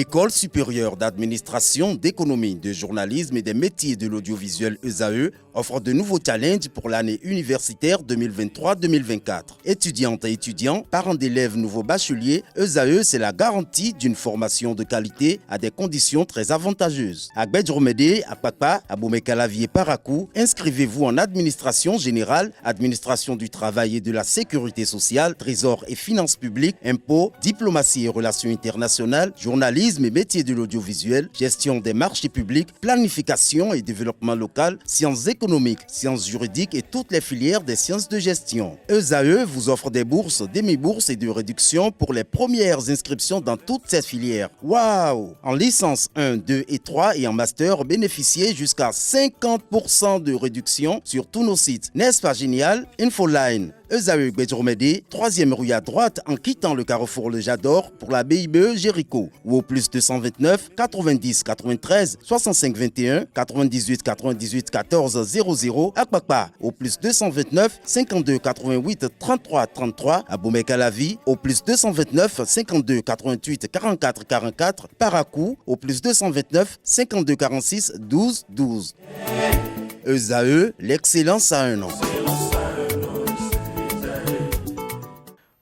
L'École supérieure d'administration, d'économie, de journalisme et des métiers de l'audiovisuel ESAE offre de nouveaux challenges pour l'année universitaire 2023-2024. Étudiantes et étudiants, parents d'élèves nouveaux bacheliers, ESAE, c'est la garantie d'une formation de qualité à des conditions très avantageuses. À Gbedjromede, à Papa, à Boumekalavi et Parakou, inscrivez-vous en administration générale, administration du travail et de la sécurité sociale, trésor et finances publiques, impôts, diplomatie et relations internationales, journalisme et métiers de l'audiovisuel, gestion des marchés publics, planification et développement local, sciences économiques, sciences juridiques et toutes les filières des sciences de gestion. ESAE vous offre des bourses, demi-bourses et de réductions pour les premières inscriptions dans toutes ces filières. Waouh! En licence 1, 2 et 3 et en master, bénéficiez jusqu'à 50% de réduction sur tous nos sites. N'est-ce pas génial? Infoline. ESAE Gbedjromede, 3e rue à droite en quittant le carrefour Le Jador pour la BIBE Jéricho ou au plus 229 90 93 65 21 98 98 14 00 à Kpakpa au plus 229 52 88 33 33 à Boumekalavi au plus 229 52 88 44 44 Parakou au plus 229 52 46 12 12. ESAE, l'excellence à un nom.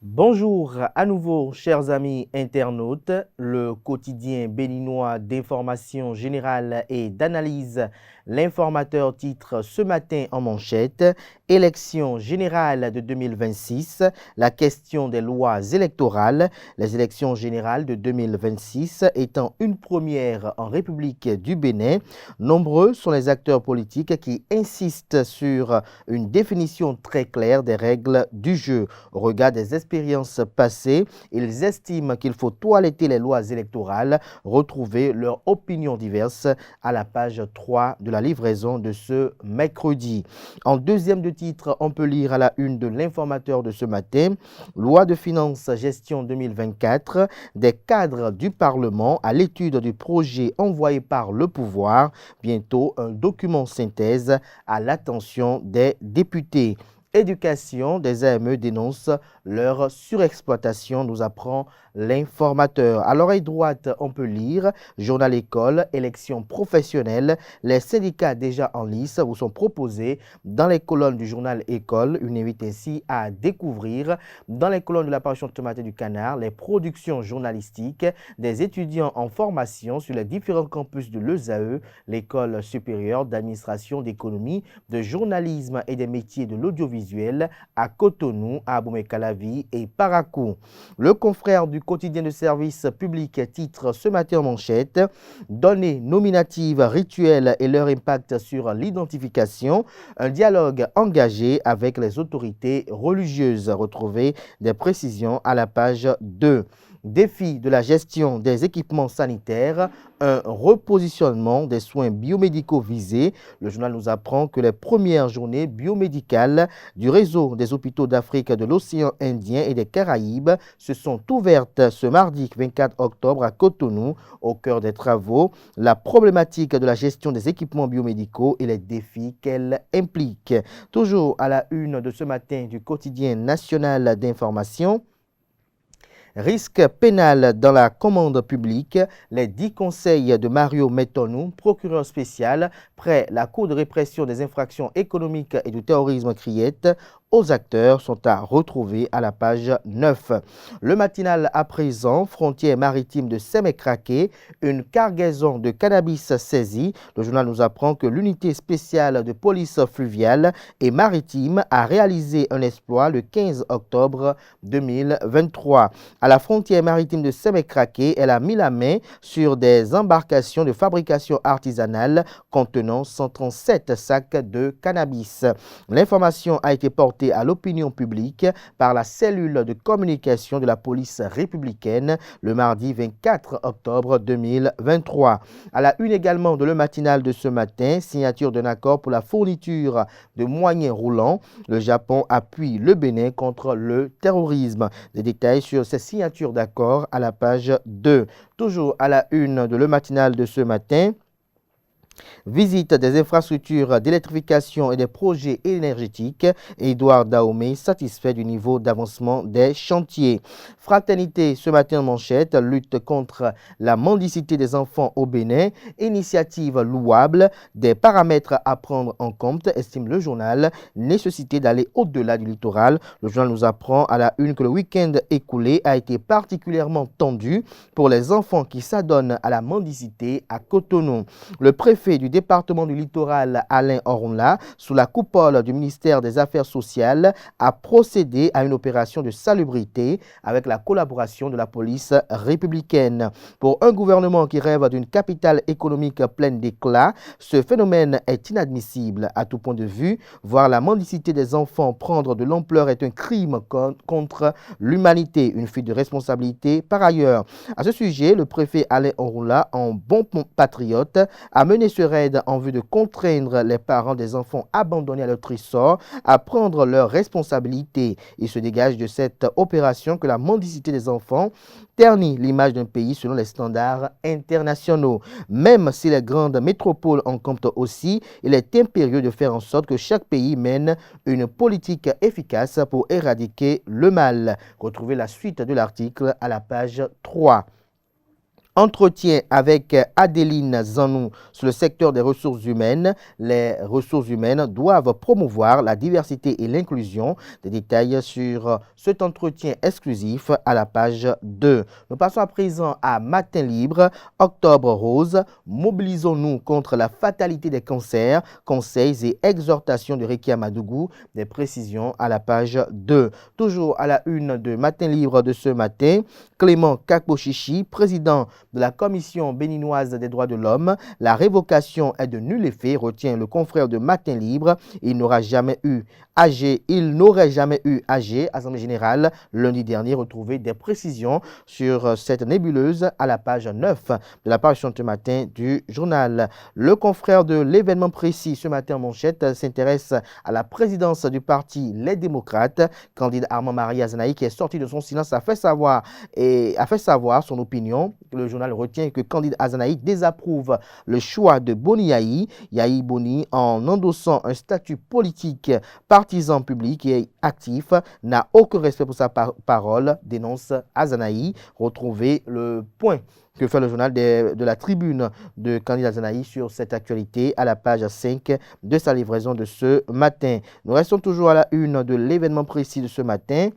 Bonjour à nouveau, chers amis internautes. Le quotidien béninois d'information générale et d'analyse, l'informateur titre ce matin en manchette « Élections générales de 2026, la question des lois électorales, les élections générales de 2026 étant une première en République du Bénin. Nombreux sont les acteurs politiques qui insistent sur une définition très claire des règles du jeu. Au regard des expériences passées, ils estiment qu'il faut toiletter les lois électorales, retrouver leurs opinions diverses à la page 3 de la livraison de ce mercredi. En deuxième de titre, on peut lire à la une de l'informateur de ce matin, loi de finances gestion 2024, des cadres du Parlement à l'étude du projet envoyé par le pouvoir, bientôt un document synthèse à l'attention des députés. Éducation, des AME dénoncent leur surexploitation, nous apprend l'informateur. À l'oreille droite, on peut lire Journal École, élections professionnelles. Les syndicats déjà en lice vous sont proposés dans les colonnes du journal École. Une invite ainsi à découvrir dans les colonnes de la parution de ce matin du Canard les productions journalistiques des étudiants en formation sur les différents campus de l'ESAE, l'École supérieure d'administration, d'économie, de journalisme et des métiers de l'audiovisuel à Cotonou, à Boumekalavi et Parakou. Le confrère du quotidien de service public titre ce matin en manchette « Données nominatives rituelles et leur impact sur l'identification, un dialogue engagé avec les autorités religieuses ». Retrouvez des précisions à la page 2. Défi de la gestion des équipements sanitaires, un repositionnement des soins biomédicaux visés. Le journal nous apprend que les premières journées biomédicales du réseau des hôpitaux d'Afrique, de l'océan Indien et des Caraïbes se sont ouvertes ce mardi 24 octobre à Cotonou. Au cœur des travaux, la problématique de la gestion des équipements biomédicaux et les défis qu'elle implique. Toujours à la une de ce matin du quotidien national d'information. Risque pénal dans la commande publique, les 10 conseils de Mario Metonou, procureur spécial, près la Cour de répression des infractions économiques et du terrorisme criette, aux acteurs sont à retrouver à la page 9. Le matinal à présent, frontière maritime de Sémécraqué, une cargaison de cannabis saisie. Le journal nous apprend que l'unité spéciale de police fluviale et maritime a réalisé un exploit le 15 octobre 2023. À la frontière maritime de Sémécraqué, elle a mis la main sur des embarcations de fabrication artisanale contenant 137 sacs de cannabis. L'information a été portée à l'opinion publique par la cellule de communication de la police républicaine le mardi 24 octobre 2023. À la une également de le matinal de ce matin, signature d'un accord pour la fourniture de moyens roulants. Le Japon appuie le Bénin contre le terrorisme. Des détails sur ces signatures d'accord à la page 2. Toujours à la une de le matinal de ce matin, Visite des infrastructures d'électrification et des projets énergétiques. Édouard Dahomey satisfait du niveau d'avancement des chantiers. Fraternité ce matin en manchette, lutte contre la mendicité des enfants au Bénin. Initiative louable, des paramètres à prendre en compte, estime le journal. Nécessité d'aller au-delà du littoral. Le journal nous apprend à la une que le week-end écoulé a été particulièrement tendu pour les enfants qui s'adonnent à la mendicité à Cotonou. Le préfet du département du littoral, Alain Orunla, sous la coupole du ministère des Affaires sociales, a procédé à une opération de salubrité avec la collaboration de la police républicaine. Pour un gouvernement qui rêve d'une capitale économique pleine d'éclat, ce phénomène est inadmissible à tout point de vue. Voir la mendicité des enfants prendre de l'ampleur est un crime contre l'humanité, une fuite de responsabilité. Par ailleurs, à ce sujet, le préfet Alain Orunla, en bon patriote, a mené ce raid en vue de contraindre les parents des enfants abandonnés à leur trésor à prendre leurs responsabilités. Il se dégage de cette opération que la mendicité des enfants ternit l'image d'un pays selon les standards internationaux. Même si les grandes métropoles en comptent aussi, il est impérieux de faire en sorte que chaque pays mène une politique efficace pour éradiquer le mal. Retrouvez la suite de l'article à la page 3. Entretien avec Adeline Zanou sur le secteur des ressources humaines. Les ressources humaines doivent promouvoir la diversité et l'inclusion. Des détails sur cet entretien exclusif à la page 2. Nous passons à présent à Matin Libre, Octobre Rose. Mobilisons-nous contre la fatalité des cancers. Conseils et exhortations de Rekia Madougou. Des précisions à la page 2. Toujours à la une de Matin Libre de ce matin, Clément Kakbochichi, président de la Commission béninoise des droits de l'homme. La révocation est de nul effet, retient le confrère de Matin Libre. Il n'aurait jamais eu AG, Assemblée générale, lundi dernier. Retrouvé des précisions sur cette nébuleuse à la page 9 de la page ce matin du journal. Le confrère de l'événement précis ce matin en manchette s'intéresse à la présidence du parti Les Démocrates. Candidat Armand Marie Azanaï, qui est sorti de son silence, a fait savoir son opinion. Le journal retient que candidat Azanaï désapprouve le choix de Boni Yahi Boni, en endossant un statut politique partisan public et actif, n'a aucun respect pour sa parole, dénonce Azanaï. Retrouvez le point que fait le journal de la tribune de candidat Azanaï sur cette actualité à la page 5 de sa livraison de ce matin. Nous restons toujours à la une de l'événement précis de ce matin.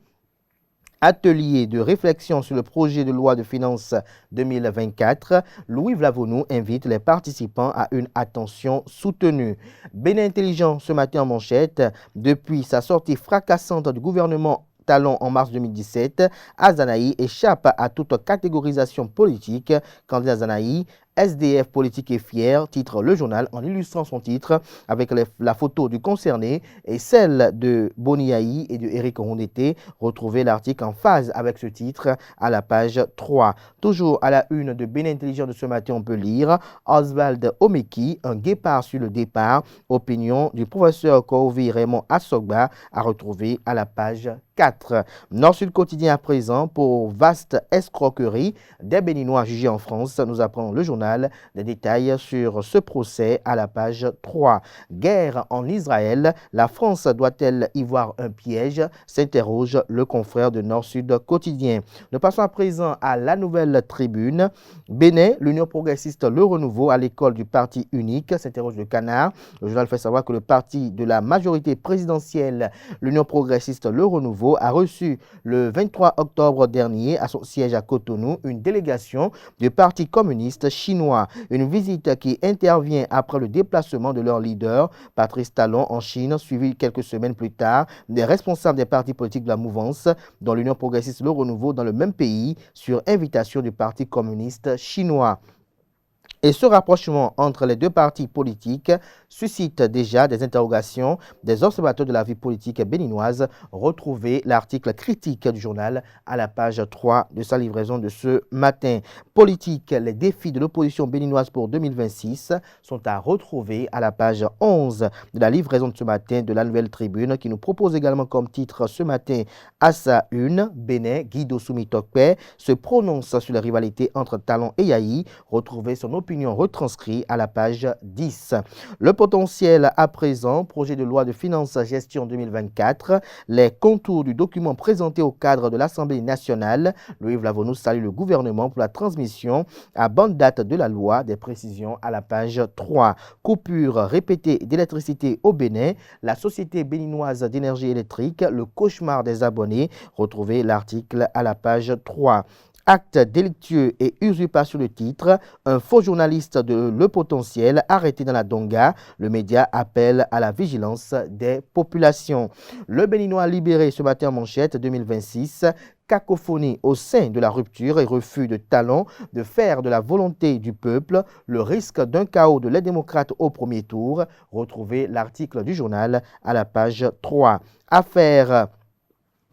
Atelier de réflexion sur le projet de loi de finances 2024, Louis Vlavonou invite les participants à une attention soutenue. Bénin Intelligent ce matin en manchette, depuis sa sortie fracassante du gouvernement Talon en mars 2017, Azanaï échappe à toute catégorisation politique. Candidat Azanaï, SDF politique et fier, titre le journal en illustrant son titre avec la photo du concerné et celle de Boni Yahi et de Eric Rondete. Retrouvez l'article en phase avec ce titre à la page 3. Toujours à la une de Bénin Intelligent de ce matin, on peut lire Oswald Omeki, un guépard sur le départ. Opinion du professeur Kouvi Raymond Assogba à retrouver à la page 4. Nord-Sud quotidien à présent pour vaste escroquerie des Béninois jugés en France. Nous apprend le journal des détails sur ce procès à la page 3. Guerre en Israël, la France doit-elle y voir un piège? S'interroge le confrère de Nord-Sud quotidien. Nous passons à présent à la nouvelle tribune. Bénin, l'Union progressiste Le Renouveau à l'école du parti unique, s'interroge le Canard. Le journal fait savoir que le parti de la majorité présidentielle, l'Union progressiste Le Renouveau, a reçu le 23 octobre dernier à son siège à Cotonou une délégation du Parti communiste chinois. Une visite qui intervient après le déplacement de leur leader, Patrice Talon, en Chine, suivi quelques semaines plus tard des responsables des partis politiques de la mouvance, dont l'Union progressiste Le Renouveau dans le même pays, sur invitation du Parti communiste chinois. Et ce rapprochement entre les deux partis politiques suscite déjà des interrogations des observateurs de la vie politique béninoise. Retrouvez l'article critique du journal à la page 3 de sa livraison de ce matin. Politique, les défis de l'opposition béninoise pour 2026 sont à retrouver à la page 11 de la livraison de ce matin de la Nouvelle Tribune, qui nous propose également comme titre ce matin à sa une, Bénin, Guido Soumitokpe se prononce sur la rivalité entre Talon et Yahi. Retrouvez son opinion d'opinion retranscrit à la page 10. Le potentiel à présent, projet de loi de finances gestion 2024, les contours du document présenté au cadre de l'Assemblée nationale. Louis Lavonous salue le gouvernement pour la transmission à bonne date de la loi, des précisions à la page 3. Coupure répétée d'électricité au Bénin, la société béninoise d'énergie électrique, le cauchemar des abonnés. Retrouvez l'article à la page 3. Acte délictueux et usurpation de titre, un faux journaliste de Le Potentiel arrêté dans la Donga. Le média appelle à la vigilance des populations. Le Béninois libéré ce matin en manchette 2026. Cacophonie au sein de la rupture et refus de talent de faire de la volonté du peuple le risque d'un chaos de les démocrates au premier tour. Retrouvez l'article du journal à la page 3. Affaire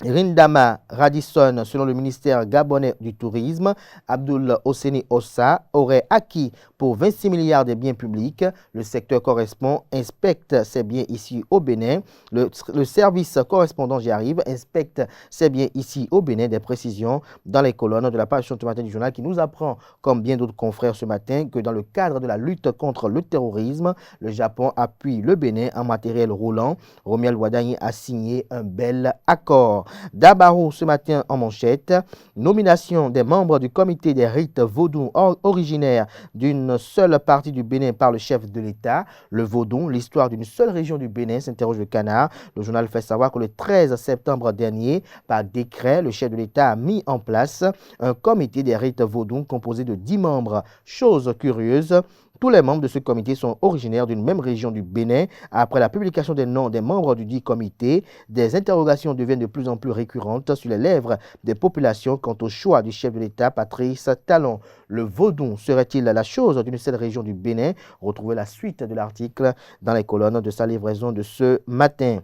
Rindama Radisson, selon le ministère gabonais du Tourisme, Abdoul Osseni Ossa aurait acquis pour 26 milliards de biens publics. Le secteur correspond inspecte ces biens ici au Bénin. Le service correspondant, j'y arrive, inspecte ces biens ici au Bénin. Des précisions dans les colonnes de la page ce matin du journal qui nous apprend, comme bien d'autres confrères ce matin, que dans le cadre de la lutte contre le terrorisme, le Japon appuie le Bénin en matériel roulant. Romiel Wadagny a signé un bel accord. Dabarou ce matin en manchette, nomination des membres du comité des rites vaudou originaires d'une seule partie du Bénin par le chef de l'État. Le vaudou, l'histoire d'une seule région du Bénin, s'interroge le Canard. Le journal fait savoir que le 13 septembre dernier, par décret, le chef de l'État a mis en place un comité des rites vaudou composé de 10 membres. Chose curieuse, tous les membres de ce comité sont originaires d'une même région du Bénin. Après la publication des noms des membres du dit comité, des interrogations deviennent de plus en plus récurrentes sur les lèvres des populations quant au choix du chef de l'État, Patrice Talon. Le vaudou serait-il la chose d'une seule région du Bénin? Retrouvez la suite de l'article dans les colonnes de sa livraison de ce matin.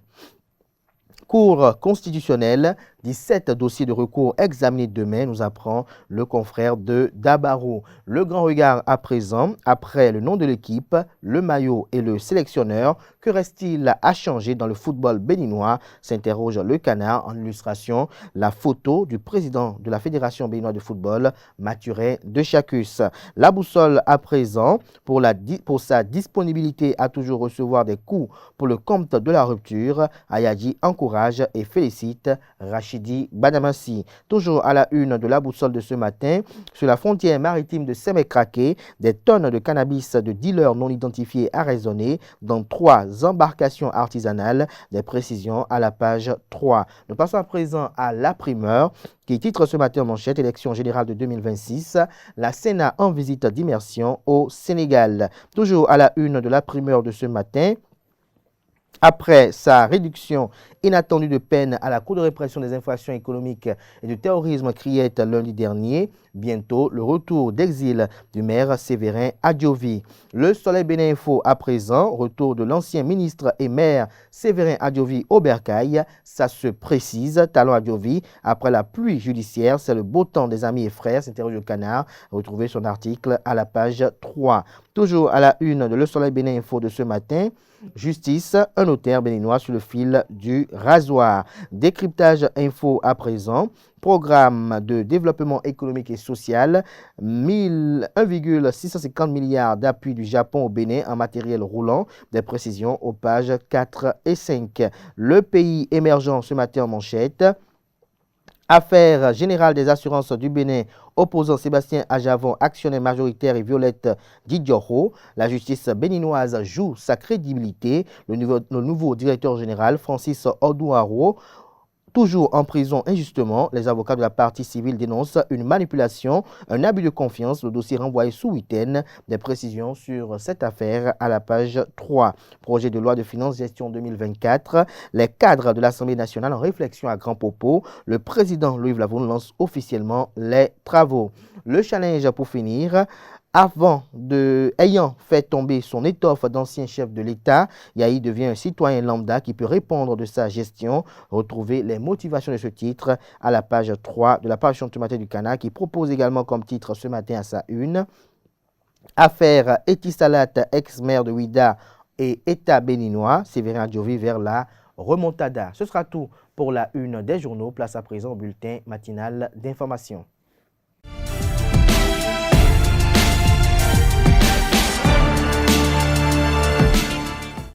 Cour constitutionnelle, 17 dossiers de recours examinés demain, nous apprend le confrère de Dabarou. Le grand regard à présent, après le nom de l'équipe, le maillot et le sélectionneur, que reste-t-il à changer dans le football béninois? S'interroge le Canard. En illustration, la photo du président de la Fédération béninoise de football, Mathurin de Chacus. La boussole à présent, pour sa disponibilité à toujours recevoir des coups pour le compte de la rupture, Ayadi encourage et félicite Rachidi Badamassi. Toujours à la une de la boussole de ce matin, sur la frontière maritime de Sémékraké, des tonnes de cannabis de dealers non identifiés arraisonnés dans 3 embarcations artisanales. Des précisions à la page 3. Nous passons à présent à la primeur qui titre ce matin en manchette, élection générale de 2026, la Sénat en visite d'immersion au Sénégal. Toujours à la une de la primeur de ce matin, après sa réduction inattendue de peine à la Cour de répression des infractions économiques et du terrorisme criette lundi dernier, bientôt le retour d'exil du maire Séverin Adjovi. Le Soleil Bénin Info à présent, retour de l'ancien ministre et maire Séverin Adjovi au Bercail. Ça se précise, Talon Adjovi, après la pluie judiciaire, c'est le beau temps des amis et frères, s'interroge le Canard. Retrouvez son article à la page 3. Toujours à la une de Le Soleil Bénin Info de ce matin, justice, un notaire béninois sur le fil du rasoir. Décryptage info à présent. Programme de développement économique et social, 1,650 milliards d'appui du Japon au Bénin en matériel roulant. Des précisions aux pages 4 et 5. Le pays émergent ce matin en manchette. Affaire générale des assurances du Bénin opposant Sébastien Ajavon, actionnaire majoritaire, et Violette Didioro. La justice béninoise joue sa crédibilité. Le nouveau directeur général, Francis Odouaro, toujours en prison injustement, les avocats de la partie civile dénoncent une manipulation, un abus de confiance. Le dossier renvoyé sous week-end. Des précisions sur cette affaire à la page 3. Projet de loi de finances gestion 2024. Les cadres de l'Assemblée nationale en réflexion à grand propos. Le président Louis Lavonous lance officiellement les travaux. Le challenge pour finir. Ayant fait tomber son étoffe d'ancien chef de l'État, Yahi devient un citoyen lambda qui peut répondre de sa gestion. Retrouvez les motivations de ce titre à la page 3 de la page ce matin du Canard, qui propose également comme titre ce matin à sa une. Affaire Etisalat, ex-maire de Ouida et État béninois, Séverin Adjovi vers la remontada. Ce sera tout pour la une des journaux. Place à présent au bulletin matinal d'information.